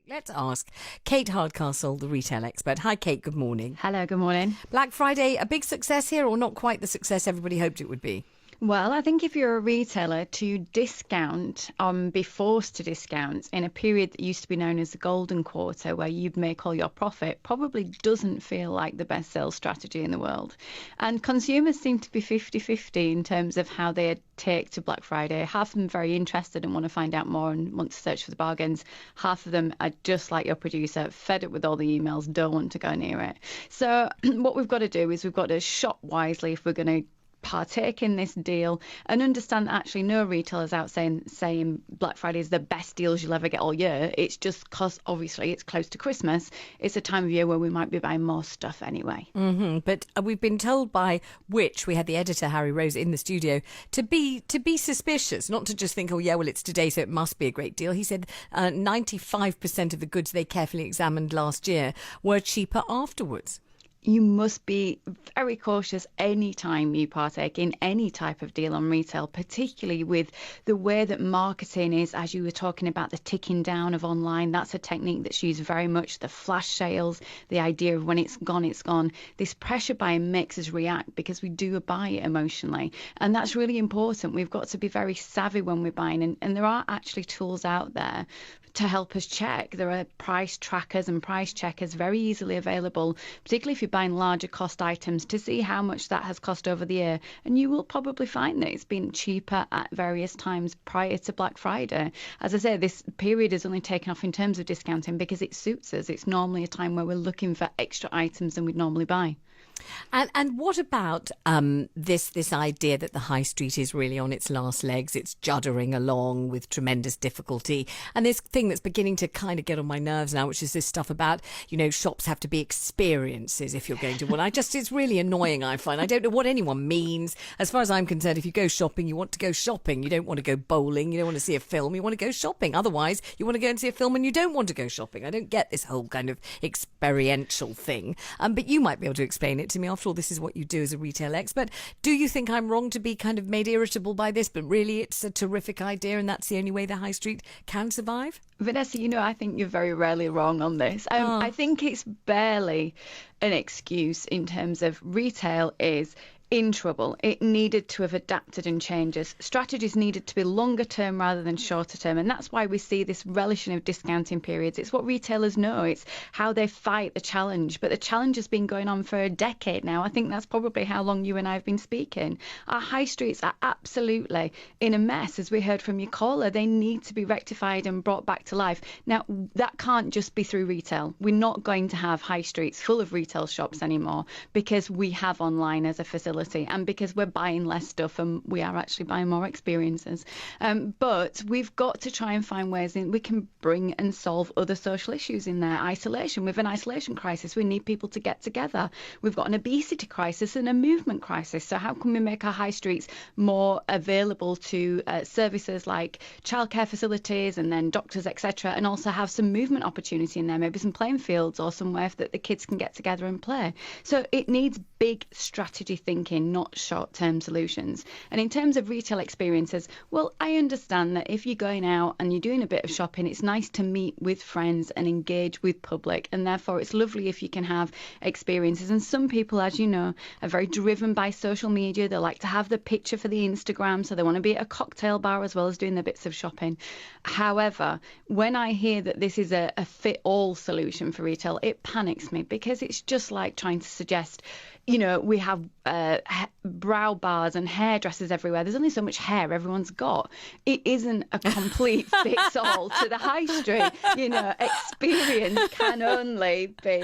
Let's ask Kate Hardcastle, the retail expert. Hi, Kate. Good morning. Hello, good morning. Black Friday, a big success here or not quite the success everybody hoped it would be? Well, I think if you're a retailer, to discount, be forced to discount in a period that used to be known as the golden quarter, where you'd make all your profit, probably doesn't feel like the best sales strategy in the world. And consumers seem to be 50-50 in terms of how they take to Black Friday. Half of them very interested and want to find out more and want to search for the bargains. Half of them are just like your producer, fed up with all the emails, don't want to go near it. So what we've got to do is we've got to shop wisely if we're going to partake in this deal and understand that actually no retailer's out saying Black Friday is the best deals you'll ever get all year. It's just because obviously it's close to Christmas. It's a time of year where we might be buying more stuff anyway. But we've been told by Which, we had the editor Harry Rose in the studio, to be suspicious, not to just think, oh yeah, well it's today so it must be a great deal. He said 95% of the goods they carefully examined last year were cheaper afterwards. You must be very cautious any time you partake in any type of deal on retail, particularly with the way that marketing is, as you were talking about, the ticking down of online. That's a technique that's used very much, the flash sales, the idea of when it's gone, it's gone. This pressure buying makes us react because we do buy it emotionally. And that's really important. We've got to be very savvy when we're buying. And there are actually tools out there to help us check. There are price trackers and price checkers very easily available, particularly if you're buying larger cost items, to see how much that has cost over the year. And you will probably find that it's been cheaper at various times prior to Black Friday. As I say, this period is only taken off in terms of discounting because it suits us. It's normally a time where we're looking for extra items than we'd normally buy. And what about this idea that the high street is really on its last legs? It's juddering along with tremendous difficulty. And this thing that's beginning to kind of get on my nerves now, which is this stuff about, shops have to be experiences if you're going to one. It's really annoying, I find. I don't know what anyone means. As far as I'm concerned, if you go shopping, you want to go shopping. You don't want to go bowling. You don't want to see a film. You want to go shopping. Otherwise, you want to go and see a film and you don't want to go shopping. I don't get this whole kind of experiential thing. But you might be able to explain it to me. After all, this is what you do as a retail expert. Do you think I'm wrong to be kind of made irritable by this, but really it's a terrific idea and that's the only way the high street can survive? Vanessa, I think you're very rarely wrong on this. I think it's barely an excuse in terms of retail is in trouble. It needed to have adapted and changes. Strategies needed to be longer term rather than shorter term. And that's why we see this relishing of discounting periods. It's what retailers know. It's how they fight the challenge. But the challenge has been going on for a decade now. I think that's probably how long you and I have been speaking. Our high streets are absolutely in a mess, as we heard from your caller. They need to be rectified and brought back to life. Now, that can't just be through retail. We're not going to have high streets full of retail shops anymore because we have online as a facility. And because we're buying less stuff and we are actually buying more experiences. But we've got to try and find ways in we can bring and solve other social issues in there. Isolation. We have an isolation crisis. We need people to get together. We've got an obesity crisis and a movement crisis. So how can we make our high streets more available to services like childcare facilities and then doctors, etc., and also have some movement opportunity in there, maybe some playing fields or somewhere that the kids can get together and play. So it needs big strategy thinking, not short-term solutions. And in terms of retail experiences, well, I understand that if you're going out and you're doing a bit of shopping, it's nice to meet with friends and engage with public, and therefore it's lovely if you can have experiences. And some people, as you know, are very driven by social media. They like to have the picture for the Instagram, so they want to be at a cocktail bar as well as doing their bits of shopping. However, when I hear that this is a fit-all solution for retail, it panics me because it's just like trying to suggest we have brow bars and hairdressers everywhere. There's only so much hair everyone's got. It isn't a complete fix-all to the high street. Experience can only be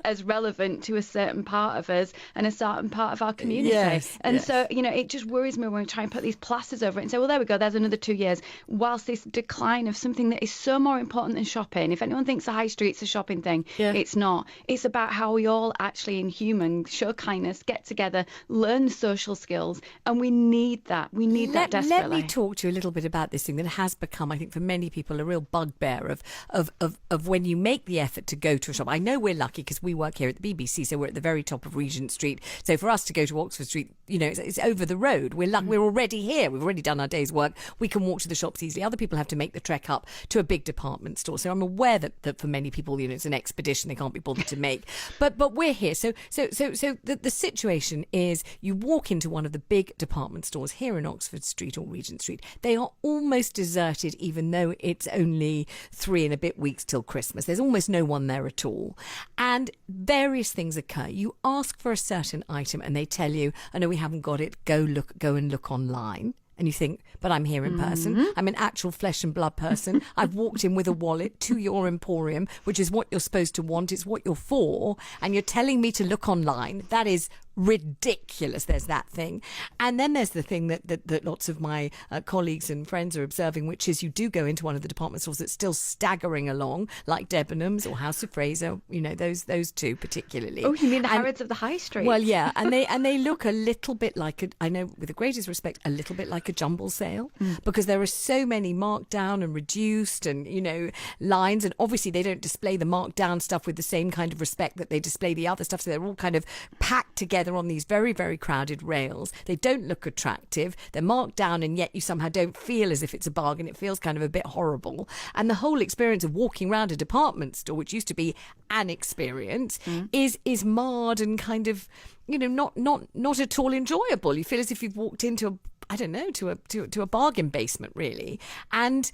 as relevant to a certain part of us and a certain part of our community. Yes. So, it just worries me when we try and put these plasters over it and say, well, there we go, there's another 2 years. Whilst this decline of something that is so more important than shopping, if anyone thinks the high street's a shopping thing, it's not. It's about how we all actually in human show show kindness, get together, learn social skills, and we need that. We need that desperately. Let me talk to you a little bit about this thing that has become, I think, for many people, a real bugbear of when you make the effort to go to a shop. I know we're lucky because we work here at the BBC, so we're at the very top of Regent Street. So for us to go to Oxford Street, you know, it's over the road. We're already here. We've already done our day's work. We can walk to the shops easily. Other people have to make the trek up to a big department store. So I'm aware that for many people, you know, it's an expedition they can't be bothered to make. But we're here. So the situation is you walk into one of the big department stores here in Oxford Street or Regent Street. They are almost deserted, even though it's only 3 and a bit weeks till Christmas. There's almost no one there at all. And various things occur. You ask for a certain item and they tell you, "Oh no, we haven't got it. Go and look online." And you think, but I'm here in person. I'm an actual flesh and blood person. I've walked in with a wallet to your emporium, which is what you're supposed to want. It's what you're for. And you're telling me to look online. That is ridiculous. There's that thing. And then there's the thing that lots of my colleagues and friends are observing, which is you do go into one of the department stores that's still staggering along, like Debenhams or House of Fraser, you know, those two particularly. Oh, you mean the Harrods of the High Street? Well, yeah. And they look a little bit like, I know with the greatest respect, a little bit like a jumble sale, because there are so many marked down and reduced and, you know, lines. And obviously they don't display the marked down stuff with the same kind of respect that they display the other stuff. So they're all kind of packed together on these very, very crowded rails. They don't look attractive. They're marked down and yet you somehow don't feel as if it's a bargain. It feels kind of a bit horrible. And the whole experience of walking around a department store, which used to be an experience, is marred and kind of, you know, not at all enjoyable. You feel as if you've walked into to a bargain basement, really. And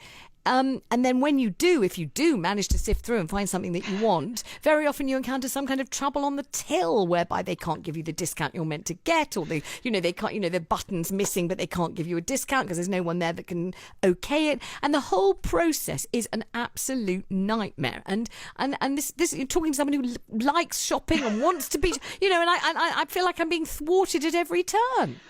then when if you do manage to sift through and find something that you want, very often you encounter some kind of trouble on the till whereby they can't give you the discount you're meant to get, or they can't, the button's missing, but they can't give you a discount because there's no one there that can okay it. And the whole process is an absolute nightmare. And this you're talking to somebody who likes shopping and wants to be, and I feel like I'm being thwarted at every turn.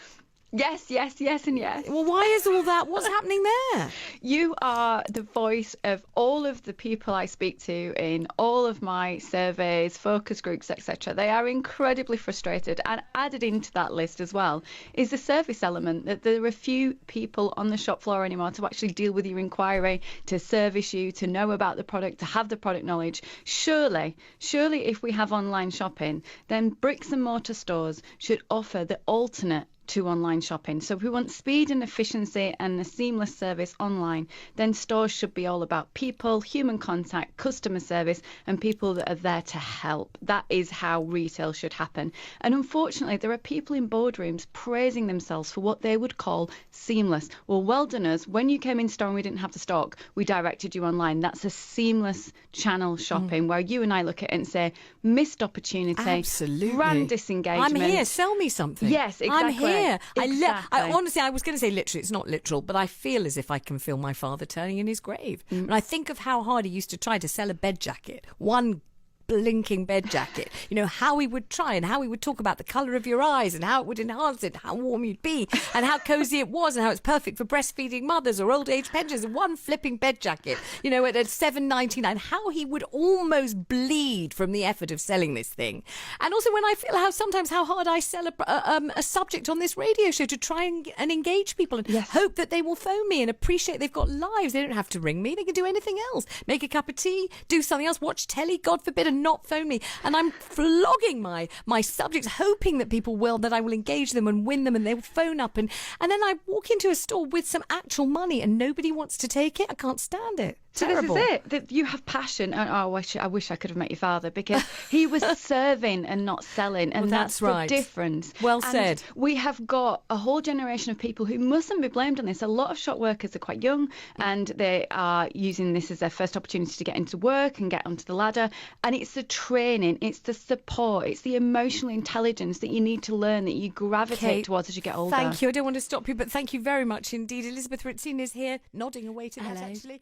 Yes, and yes. Well, why is all that? What's happening there? You are the voice of all of the people I speak to in all of my surveys, focus groups, etc. They are incredibly frustrated. And added into that list as well is the service element, that there are few people on the shop floor anymore to actually deal with your inquiry, to service you, to know about the product, to have the product knowledge. Surely, if we have online shopping, then bricks and mortar stores should offer the alternate to online shopping. So if we want speed and efficiency and a seamless service online, then stores should be all about people, human contact, customer service, and people that are there to help. That is how retail should happen. And unfortunately, there are people in boardrooms praising themselves for what they would call seamless. Well done us. When you came in store and we didn't have the stock, we directed you online. That's a seamless channel shopping where you and I look at it and say, missed opportunity, absolutely, brand disengagement. I'm here, sell me something. Yes, exactly. I'm here. Exactly. I honestly, I was going to say literally, it's not literal, but I feel as if I can feel my father turning in his grave. And I think of how hard he used to try to sell a bed jacket, one blinking bed jacket, how he would try and how he would talk about the colour of your eyes and how it would enhance it, how warm you'd be and how cosy it was and how it's perfect for breastfeeding mothers or old age pensioners. One flipping bed jacket, at $7.99, how he would almost bleed from the effort of selling this thing. And also when I feel how hard I sell a subject on this radio show to try and engage people and hope that they will phone me and appreciate they've got lives. They don't have to ring me. They can do anything else. Make a cup of tea, do something else, watch telly, God forbid, and not phone me. And I'm flogging my subjects, hoping that I will engage them and win them and they will phone up. And then I walk into a store with some actual money and nobody wants to take it. I can't stand it. So Terrible. This is it, that you have passion. And I wish I could have met your father, because he was serving and not selling, and that's right. The difference. Well said. We have got a whole generation of people who mustn't be blamed on this. A lot of shop workers are quite young and they are using this as their first opportunity to get into work and get onto the ladder. And it's the training, it's the support, it's the emotional intelligence that you need to learn, that you gravitate towards as you get older. Thank you. I don't want to stop you, but thank you very much indeed. Elizabeth Ritzine is here, nodding away to that, actually.